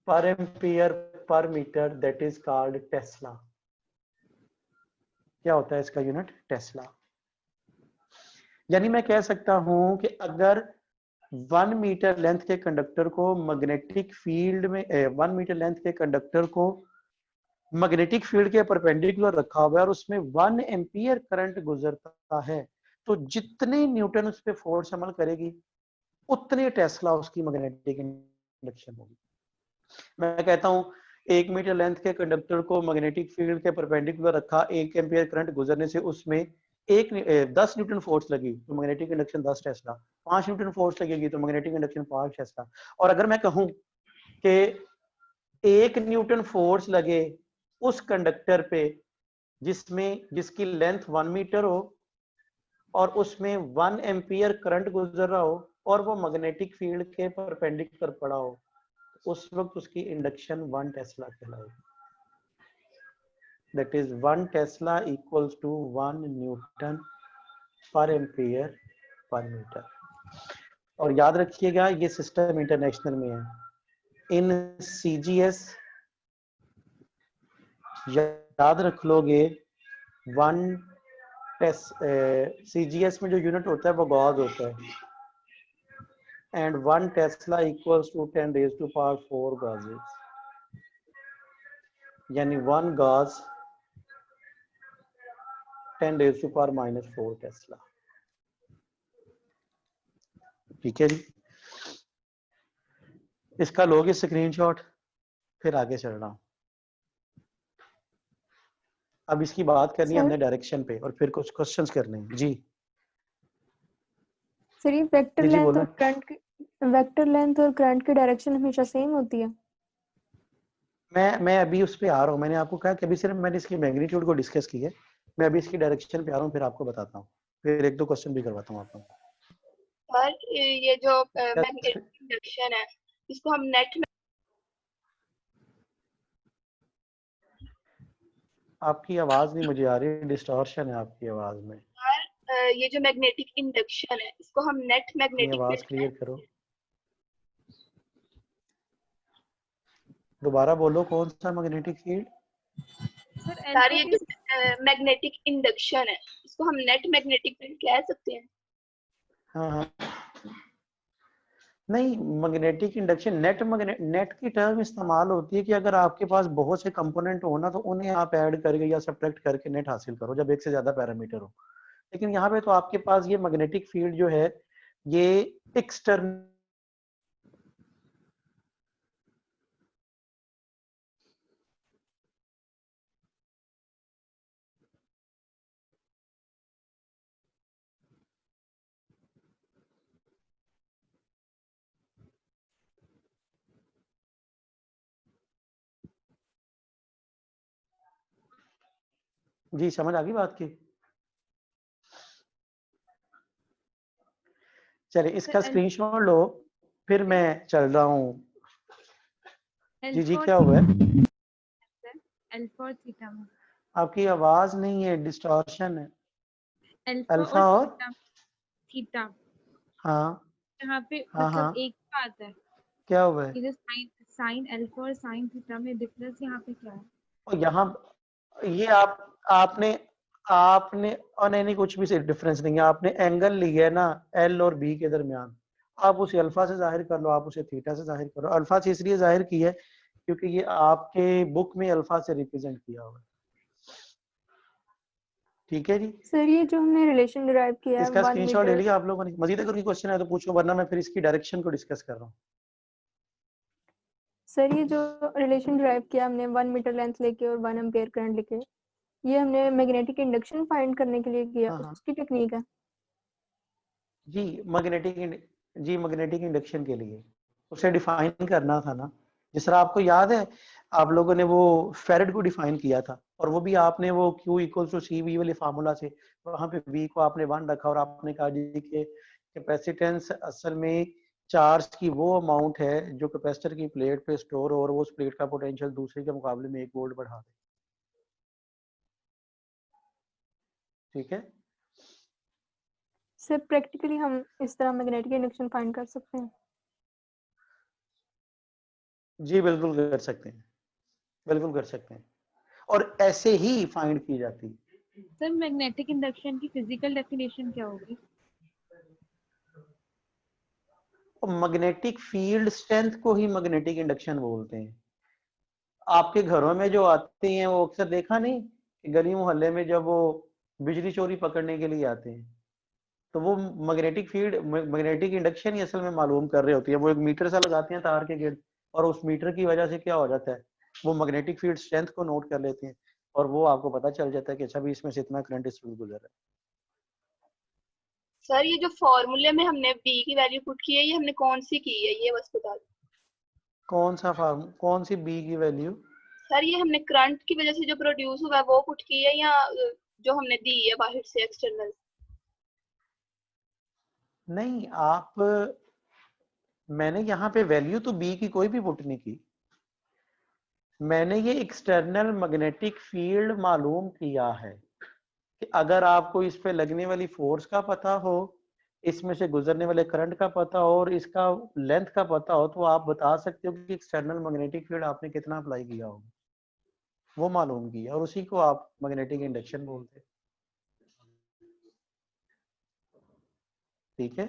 per ampere per metre, that is called tesla. क्या होता है इसका यूनिट, टेस्ला। यानी मैं कह सकता हूं कि अगर 1 मीटर लेंथ के कंडक्टर को मैग्नेटिक फील्ड में 1 मीटर लेंथ के कंडक्टर को मैग्नेटिक फील्ड के परपेंडिकुलर रखा हुआ है और उसमें 1 एम्पियर करंट गुजरता है, तो जितने न्यूटन उस पर फोर्स अमल करेगी उतने टेस्ला उसकी मैग्नेटिक इंडक्शन होगी। मैं कहता हूं 1 मीटर लेंथ के कंडक्टर को मैग्नेटिक फील्ड के परपेंडिकुलर रखा, 1 एम्पियर करंट गुजरने से उसमें 10 न्यूटन फोर्स लगी तो magnetic induction 10 Tesla, 5 Newton force लगेगी तो मैग्नेटिक इंडक्शन 5 टेस्ला। और अगर मैं कहूं कि 1 न्यूटन फोर्स लगे उस कंडक्टर पे जिसकी लेंथ 1 मीटर हो और उसमें 1 एम्पियर करंट गुजर रहा हो और वो मैग्नेटिक फील्ड के परपेंडिकुलर पड़ा हो, उस वक्त उसकी इंडक्शन 1 टेस्ला कहलाएगी। That is 1 tesla equals to 1 newton per ampere per metre. और याद रखिएगा ये सिस्टम इंटरनेशनल में है। इन CGS याद रख लोगे, 1 CGS में जो यूनिट होता है वो गॉस होता है, and 1 tesla equals to 10 raise to power 4 gausses, यानी 1 gauss 10 raise to power -4 tesla. ठीक है जी, इसका लोगे स्क्रीनशॉट, फिर आगे चल रहा हूं। अब इसकी बात करनी है सर हमने डायरेक्शन पे और फिर कुछ क्वेश्चंस करने हैं जी। सर ये वेक्टर जी जी लेंथ बोलो। और करंट की डायरेक्शन हमेशा सेम होती है? मैं अभी उस पे आ रहा हूँ, मैंने आपको कहा कि अभी सिर्फ मैंने इसकी मैग्नीट्यूड को डिस्कस की है, मैं अभी इसकी डायरेक्शन पे आ रहा हूँ, फिर आपको बताता हूँ, फिर एक दो क्वेश्चन भी करवाता हूँ आपको। सर ये जो मैग्नेटिक इंडक्शन है इसको हम नेट में, आपकी आवाज नहीं मुझे आ रही, डिस्टॉर्शन है आपकी आवाज में। ये जो मैग्नेटिक इंडक्शन है इसको हम नेट अपनी मैग्नेटिक आवाज फील्ड क्लियर करो, दोबारा बोलो, कौन सा मैग्नेटिक फील्ड? सर ये जो मैग्नेटिक इंडक्शन है इसको हम नेट मैग्नेटिक फील्ड कह सकते हैं। हाँ हाँ, नहीं मैग्नेटिक इंडक्शन नेट की टर्म इस्तेमाल होती है कि अगर आपके पास बहुत से कंपोनेंट हो ना तो उन्हें आप ऐड करके या सब्ट्रैक्ट करके नेट हासिल करो जब एक से ज्यादा पैरामीटर हो। लेकिन यहाँ पे तो आपके पास ये मैग्नेटिक फील्ड जो है ये एक्सटर्नल, जी समझ आ गई बात की। चलिए इसका स्क्रीनशॉट लो, फिर मैं चल रहा हूँ। जी जी क्या हुआ है? अल्फा और थीटा में, आपकी आवाज नहीं है, डिस्टॉर्शन है। अल्फा और थीटा हाँ यहाँ पे हाँ मतलब हाँ एक का आता है। क्या हुआ है? ये जो साइन अल्फा और साइन थीटा में डिफरेंस यहाँ पे क्या है? और यहाँ ये आपने आपने और नहीं कुछ भी डिफरेंस नहीं है, आपने एंगल लिया है ना एल और बी के दरमियान, आप उसे अल्फा से जाहिर कर लो, आप उसे थीटा से जाहिर करो। अल्फा से इसलिए जाहिर की है क्योंकि ये आपके बुक में अल्फा से रिप्रेजेंट किया हुआ है। ठीक है जी, सर ये जो हमने रिलेशन डिराइव किया है इसका 1 स्क्रीनशॉट ले मीटर, लिया आप लोगों ने? मजीद अगर कोई क्वेश्चन है तो पूछो, वरना मैं फिर इसकी डायरेक्शन को डिस्कस कर रहा हूँ। सर ये जो रिलेशन डिराइव किया हमने 1 मीटर लेंथ लेके और 1 एम्पियर करंट लेके, ये हमने मैग्नेटिक इंडक्शन फाइंड करने के लिए किया, हाँ हाँ उसकी टेक्निक है? जी, मैग्नेटिक इंडक्शन के लिए उसे डिफाइन करना था ना, जिस तरह आपको याद है आप लोगों ने वो फेरेड को डिफाइन किया था, और वो भी आपने वो Q equals to C V वाले फार्मूला से वहां पे V को आपने 1 रखा और आपने कहा जी कि कैपेसिटेंस असल में चार्ज की वो अमाउंट है जो कैपेसिटर की प्लेट पे स्टोर हो और वो उस प्लेट का पोटेंशियल दूसरे के मुकाबले में 1 वोल्ट बढ़ा दे। ठीक है, सर प्रैक्टिकली हम इस तरह मैग्नेटिक इंडक्शन फाइंड कर सकते हैं? जी बिल्कुल कर सकते हैं, बिल्कुल कर सकते हैं, और ऐसे ही फाइंड की जाती है। सर मैग्नेटिक इंडक्शन की फिजिकल डेफिनेशन क्या होगी? मैग्नेटिक फील्ड स्ट्रेंथ को ही मैग्नेटिक इंडक्शन बोलते हैं। आपके घरों में जो आते हैं वो अक्सर देखा नहीं कि गली मोहल्ले में जब वो बिजली चोरी पकड़ने के लिए आते हैं तो वो मैग्नेटिक इंडक्शन ही असल में मालूम कर रहे होती है। वो एक मीटर सा लगाते हैं तार के गिर्द, और उस मीटर की वजह से क्या हो जाता है, वो मैग्नेटिक फील्ड स्ट्रेंथ को नोट कर लेते हैं और वो आपको पता चल जाता है कि अच्छा भी इसमें से इतना करंट इस गुजर रहा है। सर ये जो फॉर्मूले में हमने बी की वैल्यू पुट की है ये हमने कौन सी की है ये बस बता दो। कौन सी बी की वैल्यू? सर ये हमने करंट की वजह से जो प्रोड्यूस हुआ है वो पुट की है या जो हमने दी है बाहर से एक्सटर्नल? नहीं मैंने यहाँ पे वैल्यू तो बी की कोई भी पुट नहीं की, मैंने ये एक्सटर्नल मैग्नेटिक फील्ड मालूम किया है कि अगर आपको इस पे लगने वाली फोर्स का पता हो, इसमें से गुजरने वाले करंट का पता हो और इसका लेंथ का पता हो तो आप बता सकते हो कि एक्सटर्नल मैग्नेटिक फील्ड आपने कितना अप्लाई किया होगा, वो मालूम किया और उसी को आप मैग्नेटिक इंडक्शन बोलते हैं। ठीक है,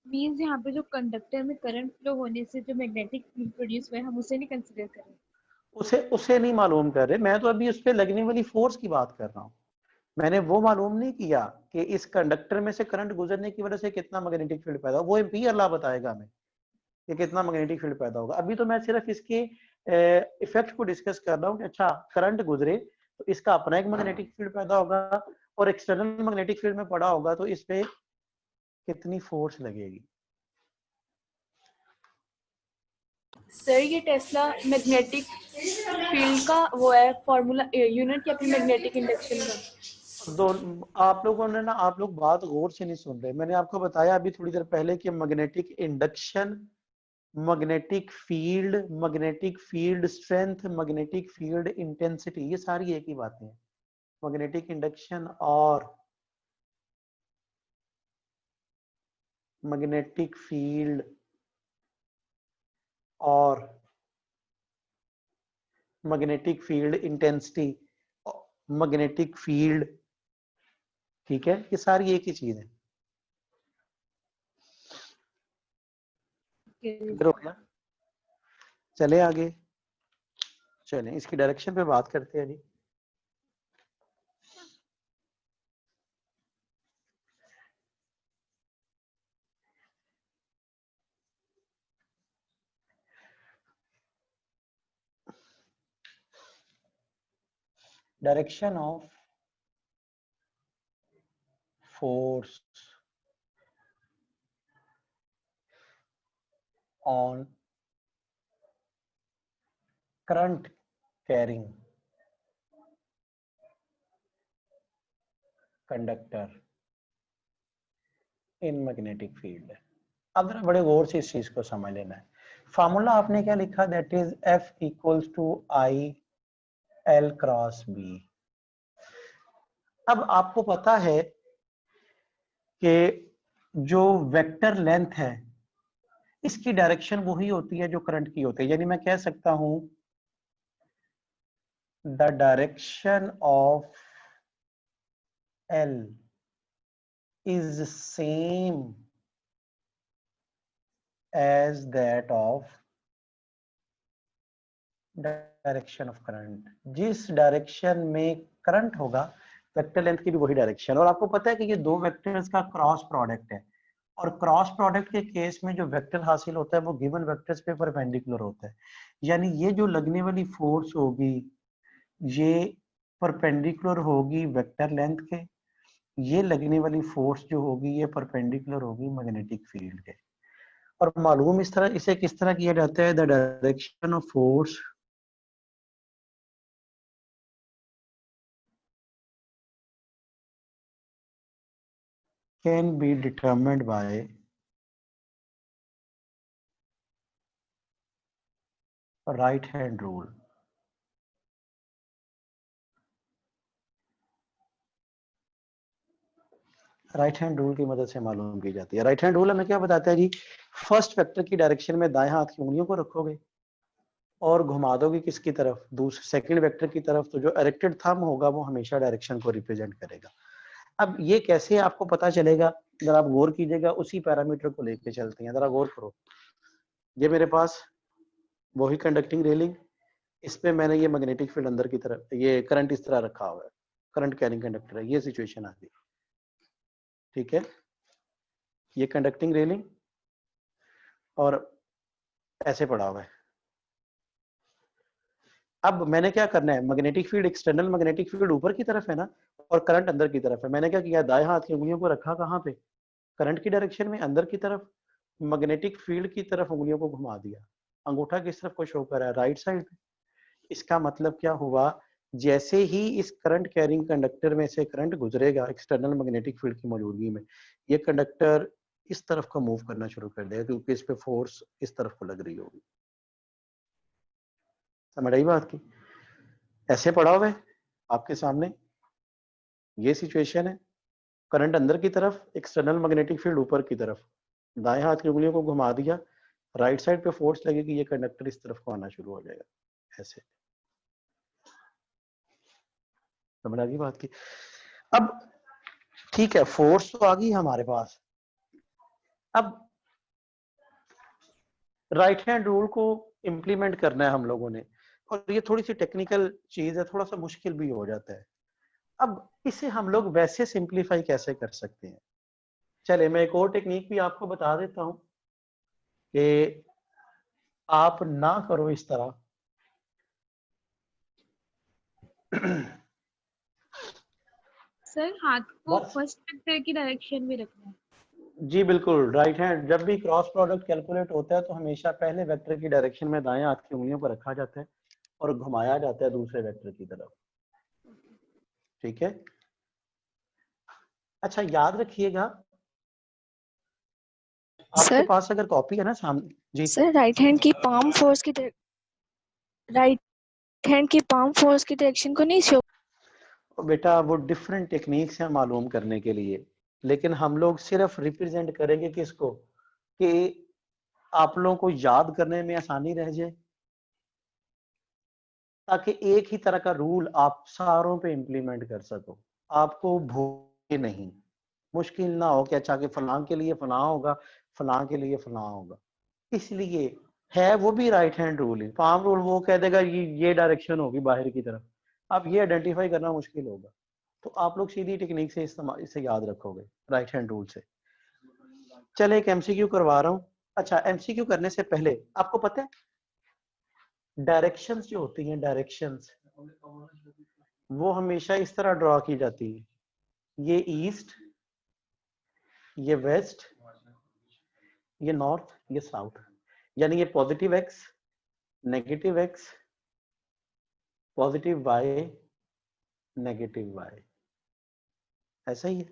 मींस यहाँ पे जो कंडक्टर में करंट फ्लो होने से जो मैग्नेटिक फील्ड प्रोड्यूस हुआ है हम उसे नहीं कंसीडर करें? उसे नहीं मालूम कर रहे, मैं तो अभी उस पे लगने वाली फोर्स की बात कर रहा हूँ। मैंने वो मालूम नहीं किया कि इस कंडक्टर में से करंट गुजरने की वजह से कितना मैग्नेटिक फील्ड पैदा हो, वो भी अल्लाह बताएगा हमें कि कितना मैग्नेटिक फील्ड पैदा होगा। अभी तो मैं सिर्फ इसके इफेक्ट को डिस्कस कर रहा हूँ कि अच्छा करंट गुजरे तो इसका अपना एक मैग्नेटिक फील्ड पैदा होगा और एक्सटर्नल मैग्नेटिक फील्ड में पड़ा होगा, तो इस पे कितनी फोर्स लगेगी। सर ये टेस्ला मैग्नेटिक फील्ड का वो है फॉर्मूला, यूनिट क्या फिर मैग्नेटिक इंडक्शन का? दो आप लोगों ने ना, आप लोग बात गौर से नहीं सुन रहे। मैंने आपको बताया अभी थोड़ी देर पहले कि magnetic induction, magnetic field strength, magnetic field intensity, ये सारी एक ही बातें हैं। मैग्नेटिक इंडक्शन और मैग्नेटिक फील्ड और magnetic field intensity, magnetic field, ठीक है, ये सारी एक ही चीज है। क्लियर हो गया? चले आगे, चलें इसकी डायरेक्शन पे बात करते हैं जी। Direction of force on current carrying conductor in magnetic field. अब जरा बड़े गौर से इस चीज को समझ लेना है। फार्मूला आपने क्या लिखा, that is F equals to I L cross B। अब आपको पता है कि जो वेक्टर लेंथ है इसकी डायरेक्शन वही होती है जो करंट की होती है, यानी मैं कह सकता हूं the direction of L is same as that of direction of current. जिस डायरेक्शन में करंट होगा वेक्टर लेंथ की भी वही डायरेक्शन। और आपको पता है कि ये दो वेक्टर्स का क्रॉस प्रोडक्ट है, और क्रॉस प्रोडक्ट के केस में जो वेक्टर हासिल होता है वो गिवन वेक्टर्स पे परपेंडिकुलर होता है। यानी ये जो लगने वाली फोर्स होगी ये परपेंडिकुलर होगी वेक्टर लेंथ के, ये लगने वाली फोर्स जो होगी ये परपेंडिकुलर होगी मैग्नेटिक फील्ड के। और मालूम इस तरह इसे किस तरह किया जाता है, the direction of force can be determined by right hand rule। Right hand rule की मदद से मालूम की जाती है। राइट हैंड रूल हमें क्या बताता है जी, फर्स्ट वेक्टर की डायरेक्शन में दाएं हाथ की उंगलियों को रखोगे और घुमा दोगे किसकी तरफ, दूसरे सेकंड वेक्टर की तरफ, तो जो इरेक्टेड थंब होगा वो हमेशा डायरेक्शन को रिप्रेजेंट करेगा। अब ये कैसे आपको पता चलेगा, जरा आप गौर कीजिएगा, उसी पैरामीटर को लेके चलते हैं, जरा गौर करो। ये मेरे पास वही कंडक्टिंग रेलिंग, इस पे मैंने ये मैग्नेटिक फील्ड अंदर की तरफ, ये करंट इस तरह रखा हुआ है, करंट कैरिंग कंडक्टर है, ये सिचुएशन आ गई, ठीक है। ये कंडक्टिंग रेलिंग और ऐसे पड़ा हुआ है। अब मैंने क्या करना है, magnetic field, external magnetic field ऊपर की तरफ है ना, और करंट अंदर की तरफ है। मैंने क्या किया, दाएं हाथ की उंगलियों को रखा कहाँ पे, करंट की डायरेक्शन में अंदर की तरफ, मैग्नेटिक फील्ड की तरफ उंगलियों को घुमा दिया। अंगूठा किस तरफ को शो कर रहा है, राइट साइड पे। इसका मतलब क्या हुआ, जैसे ही इस करंट कैरिंग कंडक्टर में से करंट गुजरेगा एक्सटर्नल मैग्नेटिक फील्ड की मौजूदगी में, ये कंडक्टर इस तरफ को मूव करना शुरू कर देगा क्योंकि इस पे फोर्स इस तरफ को लग रही होगी। समझ आई बात की? ऐसे पड़ा हुआ है आपके सामने, ये सिचुएशन है, करंट अंदर की तरफ, एक्सटर्नल मैग्नेटिक फील्ड ऊपर की तरफ, दाएं हाथ की उंगलियों को घुमा दिया, राइट साइड पे फोर्स लगेगी, ये कंडक्टर इस तरफ को आना शुरू हो जाएगा, ऐसे। समझ आ गई बात की? अब ठीक है, फोर्स तो आ गई हमारे पास। अब राइट हैंड रूल को इंप्लीमेंट करना है हम लोगों ने, और ये थोड़ी सी टेक्निकल चीज है, थोड़ा सा मुश्किल भी हो जाता है। अब इसे हम लोग वैसे सिंप्लीफाई कैसे कर सकते हैं, चले मैं एक और टेक्निक भी आपको बता देता हूं कि आप ना करो इस तरह। सर हाथ को बस फर्स्ट वेक्टर की डायरेक्शन में रखना है। जी बिल्कुल राइट हैंड, जब भी क्रॉस प्रोडक्ट कैलकुलेट होता है तो हमेशा पहले वेक्टर की डायरेक्शन में दाएं हाथ की उंगलियों पर रखा जाता है और घुमाया जाता है दूसरे वेक्टर की तरफ। ठीक है, अच्छा याद रखिएगा, आपके सर पास अगर कॉपी है ना सामने जी, सर राइट हैंड की पाम फोर्स की राइट हैंड की पाम फोर्स की डायरेक्शन को नहीं शो। बेटा वो डिफरेंट टेक्निक्स हैं मालूम करने के लिए, लेकिन हम लोग सिर्फ रिप्रेजेंट करेंगे किसको, कि आप लोगों को याद करने में आसानी रह जाए, ताकि एक ही तरह का रूल आप सारों पे इम्प्लीमेंट कर सको, आपको भूले नहीं, मुश्किल ना हो कि अच्छा कि फलां के लिए फलां होगा, फलां के लिए फलां होगा। इसलिए है वो भी राइट हैंड रूल ही, पाम रूल वो कह देगा ये डायरेक्शन होगी बाहर की तरफ, अब ये आइडेंटिफाई करना मुश्किल होगा, तो आप लोग सीधी टेक्निक से इस्तेमाल इसे याद रखोगे राइट हैंड रूल से। चले एक एमसीक्यू करवा रहा हूं। अच्छा एमसीक्यू करने से पहले आपको पता है डायरेक्शंस जो होती हैं, डायरेक्शंस वो हमेशा इस तरह ड्रॉ की जाती है, ये ईस्ट, ये वेस्ट, ये नॉर्थ, ये साउथ, यानी ये positive x, negative x, positive y, negative y, ऐसा ही है।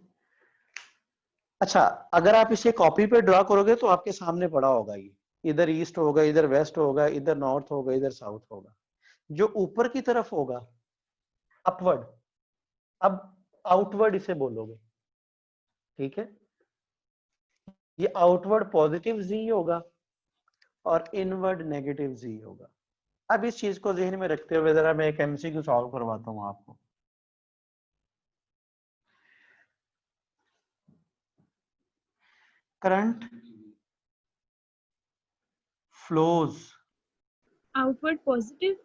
अच्छा अगर आप इसे कॉपी पे ड्रॉ करोगे तो आपके सामने पड़ा होगा, ये इधर ईस्ट होगा, इधर वेस्ट होगा, इधर नॉर्थ होगा, इधर साउथ होगा, जो ऊपर की तरफ होगा अपवर्ड, अब आउटवर्ड इसे बोलोगे, ठीक है, ये आउटवर्ड पॉजिटिव जी होगा और इनवर्ड नेगेटिव जी होगा। अब इस चीज को ध्यान में रखते हुए जरा मैं एक एमसीक्यू सॉल्व करवाता हूं आपको। Current flows, outward positive.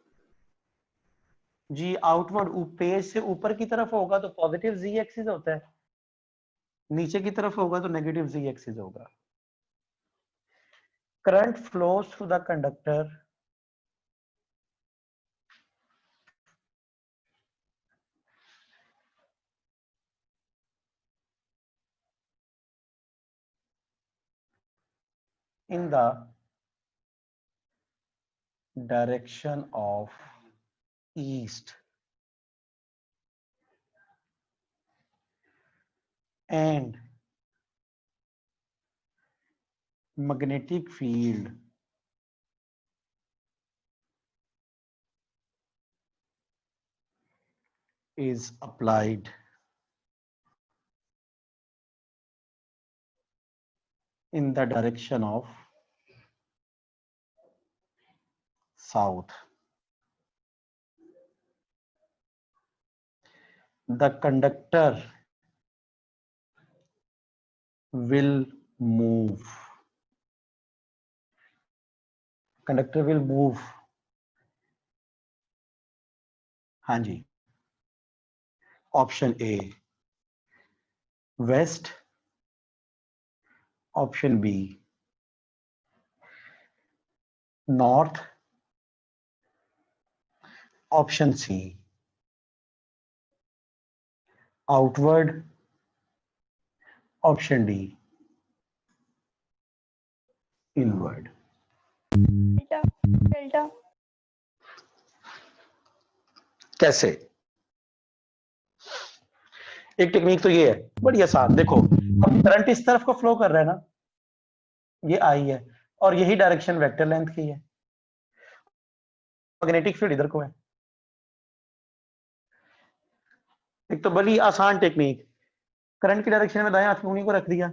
जी आउटवर्ड पेज से ऊपर की तरफ होगा तो पॉजिटिव जी एक्सिस होता है, नीचे की तरफ होगा तो नेगेटिव जी एक्सिस होगा। Current flows through the conductor in the direction of east and magnetic field is applied in the direction of south, the conductor will move, conductor will move, हाँ जी, option A west, option B north, option C outward, option D inward. Delta delta कैसे? एक technique तो ये है बड़ी आसान, देखो अब करंट इस तरफ को फ्लो कर रहा है ना, ये आई है और यही डायरेक्शन वेक्टर लेंथ की है, मैग्नेटिक फील्ड इधर को है। एक तो बड़ी आसान टेक्निक, करंट की डायरेक्शन में दाएं हाथ की उंगली को रख दिया,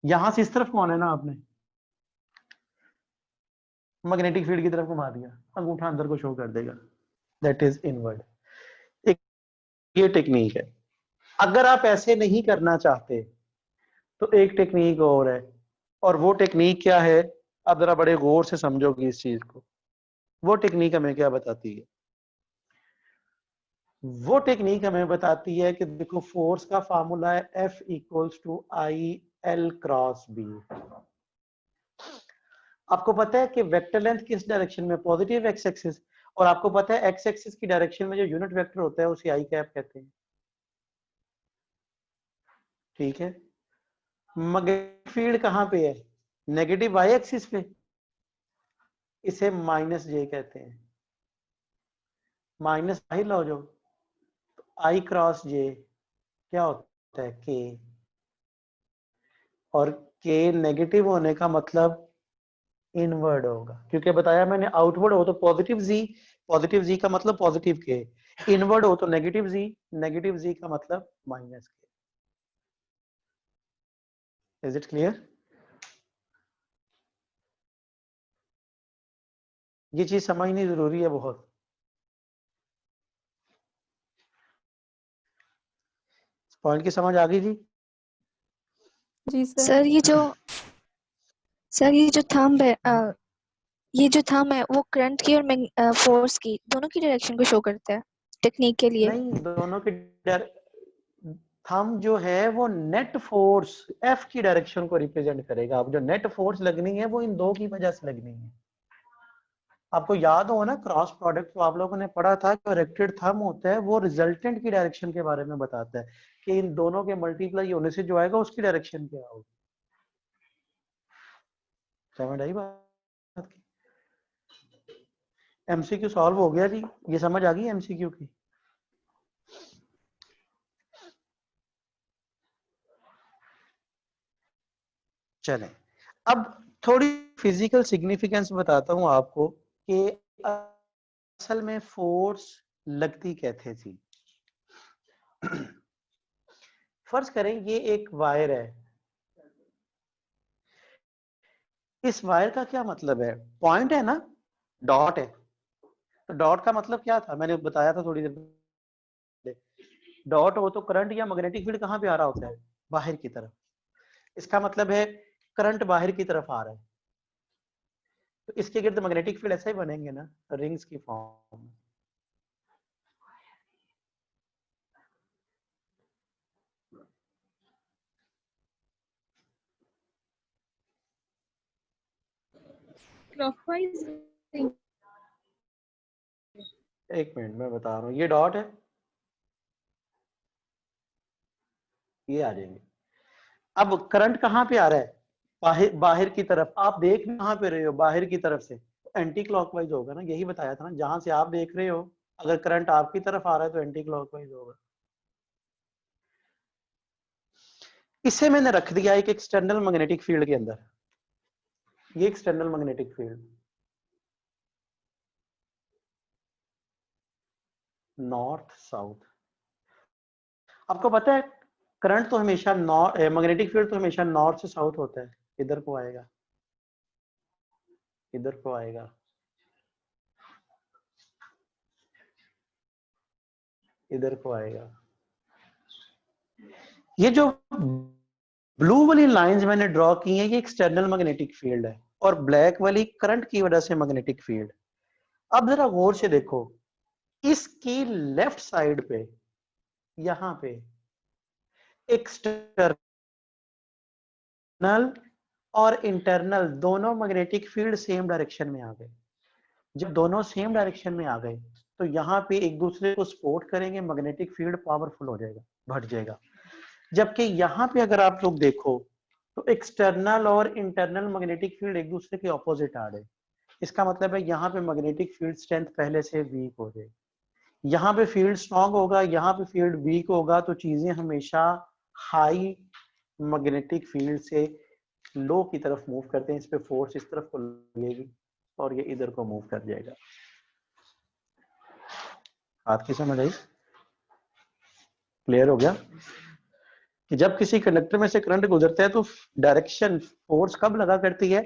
यहां से इस तरफ को आना है ना आपने, मैग्नेटिक फील्ड की तरफ घुमा दिया, अंगूठा अंदर को शो कर देगा, दैट इज इनवर्ड। एक ये टेक्निक है। अगर आप ऐसे नहीं करना चाहते तो एक टेक्निक और है, और वो टेक्निक क्या है, आप जरा बड़े गौर से समझोगे इस चीज को। वो टेक्निक हमें क्या बताती है? वो टेक्निक हमें बताती है कि देखो फोर्स का फार्मूला है F equals to I L cross B. आपको पता है कि वेक्टर लेंथ किस डायरेक्शन में, पॉजिटिव एक्स एक्सिस, और आपको पता है एक्स एक्सिस की डायरेक्शन में जो यूनिट वेक्टर होता है उसे आई कैप कहते हैं। ठीक है, मैग्नेटिक फील्ड कहाँ पे है? नेगेटिव वाई एक्सिस पे, इसे माइनस जे कहते हैं। माइनस बाहर लो जो, तो आई क्रॉस जे क्या होता है? के। और के नेगेटिव होने का मतलब इनवर्ड होगा, क्योंकि बताया मैंने आउटवर्ड हो तो पॉजिटिव जी का मतलब पॉजिटिव के, इनवर्ड हो तो नेगेटिव जी का मतलब माइनस के। Is it clear? ये चीज समझनी जरूरी है बहुत। पॉइंट की समझ आ गई जी? जी सर। सर ये जो थंब है ये जो थंब है वो करंट की और फोर्स की दोनों की डायरेक्शन को शो करता है टेक्निक के लिए। नहीं, दोनों की थंब जो है वो नेट फोर्स एफ की डायरेक्शन को रिप्रेजेंट करेगा। अब जो नेट फोर्स लगनी है वो इन दो की वजह से लगनी है। आपको याद हो ना क्रॉस प्रोडक्ट, तो आप लोगों ने पढ़ा था कि रेक्टेड थंब होता है वो रिजल्टेंट की डायरेक्शन के बारे में बताता है कि इन दोनों के मल्टीप्लाई होने से जो आएगा उसकी डायरेक्शन क्या होगी। समझ आई बात की? एमसीक्यू सॉल्व हो गया जी, ये समझ आ गई एमसीक्यू की? चलें, अब थोड़ी फिजिकल सिग्निफिकेंस बताता हूं आपको कि असल में फोर्स लगती कैसे थी। फर्ज करें ये एक वायर है, इस वायर का क्या मतलब है? पॉइंट है ना, डॉट है, तो डॉट का मतलब क्या था? मैंने बताया था थोड़ी देर पहले, डॉट हो तो करंट या मैग्नेटिक फील्ड कहां पे आ रहा होता है? बाहर की तरफ। इसका मतलब है करंट बाहर की तरफ आ रहा है, तो इसके गिर्द मैग्नेटिक फील्ड ऐसे ही बनेंगे ना, रिंग्स की फॉर्म में। क्लॉकवाइज। एक मिनट मैं बता रहा हूँ, ये डॉट है, ये आ जाएंगे। अब करंट कहाँ पे आ रहा है? बाहर की तरफ। आप देख कहाँ पे रहे हो? बाहर की तरफ से, एंटी क्लॉकवाइज होगा ना, यही बताया था ना, जहां से आप देख रहे हो अगर करंट आपकी तरफ आ रहा है तो एंटी क्लॉकवाइज होगा। इसे मैंने रख दिया एक एक्सटर्नल मैग्नेटिक फील्ड के अंदर, ये external magnetic field north south. आपको पता है करंट तो हमेशा मैग्नेटिक फील्ड तो हमेशा नॉर्थ से साउथ होता है। इधर को आएगा, इधर को आएगा, इधर को आएगा। ये जो ब्लू वाली लाइंस मैंने ड्रॉ की है ये एक्सटर्नल मैग्नेटिक फील्ड है, और ब्लैक वाली करंट की वजह से मैग्नेटिक फील्ड। अब जरा गौर से देखो, इसकी लेफ्ट साइड पे यहां पे एक्सटर्नल और इंटरनल दोनों मैग्नेटिक फील्ड सेम डायरेक्शन में आ गए। जब दोनों सेम डायरेक्शन में आ गए तो यहाँ पे एक दूसरे को सपोर्ट करेंगे, मैग्नेटिक फील्ड पावरफुल हो जाएगा, बढ़ जाएगा। जबकि यहाँ पे अगर आप लोग देखो तो एक्सटर्नल और इंटरनल मैग्नेटिक फील्ड एक दूसरे के ऑपोजिट आ रहे। इसका मतलब है यहाँ पे मैग्नेटिक फील्ड स्ट्रेंथ पहले से वीक हो जाएगी, यहाँ पे फील्ड स्ट्रांग होगा, यहाँ पे फील्ड वीक होगा, तो चीजें हमेशा हाई मैग्नेटिक फील्ड से लो की तरफ मूव करते हैं। इस पे फोर्स इस तरफ को लगेगी और ये इधर को मूव कर जाएगा। बात की समझ आई? क्लियर हो गया कि जब किसी कंडक्टर में से करंट गुजरता है तो डायरेक्शन फोर्स कब लगा करती है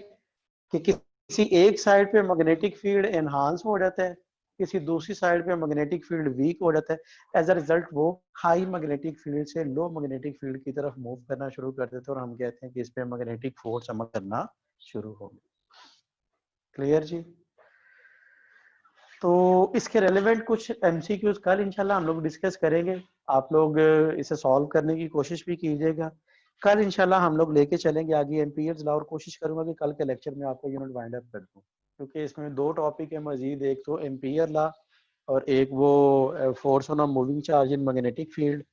कि किसी एक साइड पे मैग्नेटिक फील्ड एनहांस हो जाता है, किसी दूसरी साइड पे मैग्नेटिक फील्ड वीक हो जाता है। एज अ रिजल्ट वो हाई मैग्नेटिक फील्ड से लो मैग्नेटिक फील्ड की तरफ मूव करना शुरू कर देते हैं और हम कहते हैं कि इस पे मैग्नेटिक फोर्स अमल करना शुरू हो गया। क्लियर जी? तो इसके रेलेवेंट कुछ एमसीक्यूज कल इंशाल्लाह हम लोग डिस्कस करेंगे। आप लोग इसे सॉल्व करने की कोशिश भी कीजिएगा। कल इंशाल्लाह हम लोग लेके चलेंगे आगे एम्पियर्स लॉ, और कोशिश करूंगा कि कल के लेक्चर में आपको यूनिट वाइंड अप कर दूं, क्योंकि इसमें दो टॉपिक है मजीद, एक तो एम्पियर लॉ और एक वो force on a moving charge in magnetic field.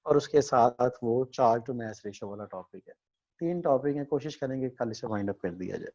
और उसके साथ वो चार्ज टू मास रेशियो वाला टॉपिक है। 3 टॉपिक है, कोशिश करेंगे कल इसे वाइंड अप कर दिया जाए।